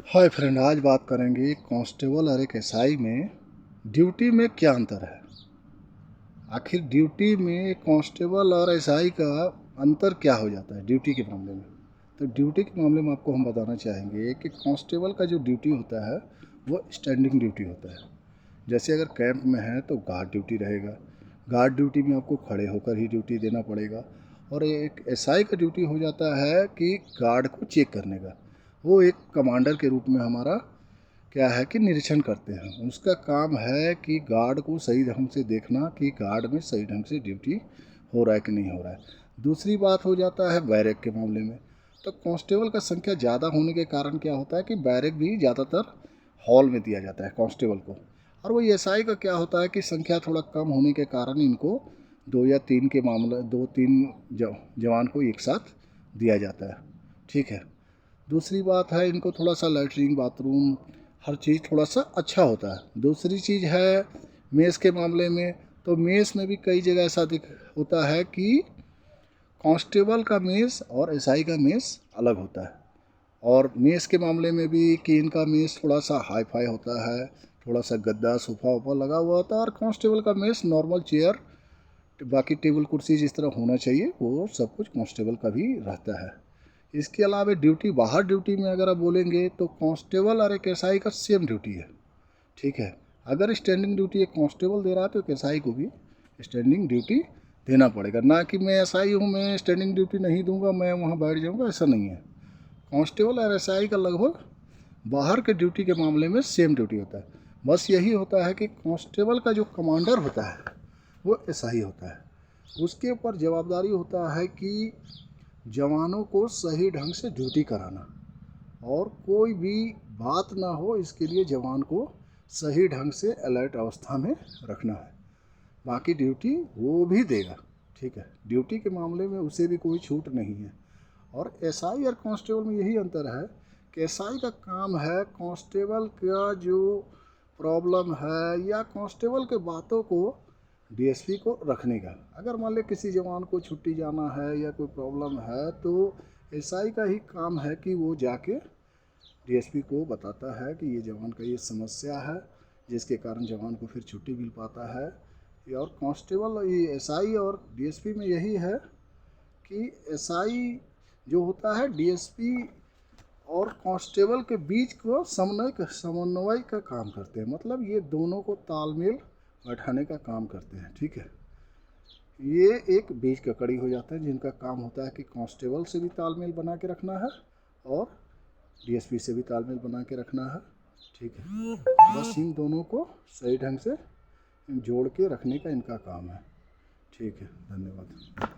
Hi friend, आज बात करेंगे कांस्टेबल और एक एसआई में ड्यूटी में क्या अंतर है। आखिर ड्यूटी में कांस्टेबल और एसआई का अंतर क्या हो जाता है ड्यूटी के मामले में। तो ड्यूटी के मामले में आपको हम बताना चाहेंगे कि कांस्टेबल का जो ड्यूटी होता है वो स्टैंडिंग ड्यूटी होता है। जैसे अगर कैंप में है तो गार्ड ड्यूटी रहेगा, गार्ड ड्यूटी में आपको खड़े होकर ही ड्यूटी देना पड़ेगा। और एक एसआई का ड्यूटी हो जाता है कि गार्ड को चेक करने का। वो एक कमांडर के रूप में हमारा क्या है कि निरीक्षण करते हैं। उसका काम है कि गार्ड को सही ढंग से देखना कि गार्ड में सही ढंग से ड्यूटी हो रहा है कि नहीं हो रहा है। दूसरी बात हो जाता है बैरक के मामले में। तो कांस्टेबल का संख्या ज़्यादा होने के कारण क्या होता है कि बैरक भी ज़्यादातर हॉल में दिया जाता है कांस्टेबल को। और वही एसआई का क्या होता है कि संख्या थोड़ा कम होने के कारण इनको 2 या 3 के मामले 2-3 जवान को एक साथ दिया जाता है। ठीक है। दूसरी बात है इनको थोड़ा सा लैट्रिन बाथरूम हर चीज़ थोड़ा सा अच्छा होता है। दूसरी चीज़ है मेस के मामले में। तो मेस में भी कई जगह ऐसा दिख होता है कि कांस्टेबल का मेस और एसआई का मेस अलग होता है। और मेस के मामले में भी कि इनका मेस थोड़ा सा हाई फाई होता है, थोड़ा सा गद्दा सोफा वोफा लगा हुआ होता है। और कांस्टेबल का मेस नॉर्मल चेयर, बाकी टेबल कुर्सी जिस तरह होना चाहिए वो सब कुछ कांस्टेबल का भी रहता है। इसके अलावा ड्यूटी बाहर ड्यूटी में अगर आप बोलेंगे तो कांस्टेबल और एक एसआई का सेम ड्यूटी है। ठीक है। अगर स्टैंडिंग ड्यूटी एक कांस्टेबल दे रहा है तो एक एसआई को भी स्टैंडिंग ड्यूटी देना पड़ेगा। ना कि मैं एसआई हूँ, मैं स्टैंडिंग ड्यूटी नहीं दूंगा, मैं वहाँ बैठ जाऊँगा, ऐसा नहीं है। कांस्टेबल और एसआई का लगभग बाहर के ड्यूटी के मामले में सेम ड्यूटी होता है। बस यही होता है कि कांस्टेबल का जो कमांडर होता है वो एसआई होता है। उसके ऊपर जवाबदारी होता है कि जवानों को सही ढंग से ड्यूटी कराना और कोई भी बात ना हो इसके लिए जवान को सही ढंग से अलर्ट अवस्था में रखना है। बाकी ड्यूटी वो भी देगा। ठीक है। ड्यूटी के मामले में उसे भी कोई छूट नहीं है। और एसआई और कांस्टेबल में यही अंतर है कि एसआई का काम है कांस्टेबल का जो प्रॉब्लम है या कांस्टेबल के बातों को डीएसपी को रखने का। अगर मान ले किसी जवान को छुट्टी जाना है या कोई प्रॉब्लम है तो एसआई का ही काम है कि वो जाके डीएसपी को बताता है कि ये जवान का ये समस्या है जिसके कारण जवान को फिर छुट्टी मिल पाता है। और कांस्टेबल ये एसआई और डीएसपी में यही है कि एसआई जो होता है डीएसपी और कांस्टेबल के बीच को समन्वय का काम करते हैं। मतलब ये दोनों को तालमेल बैठाने का काम करते हैं। ठीक है। ये एक बीच का कड़ी हो जाता है जिनका काम होता है कि कांस्टेबल से भी तालमेल बना के रखना है और डीएसपी से भी तालमेल बना के रखना है। ठीक है। बस इन दोनों को सही ढंग से जोड़ के रखने का इनका काम है। ठीक है। धन्यवाद।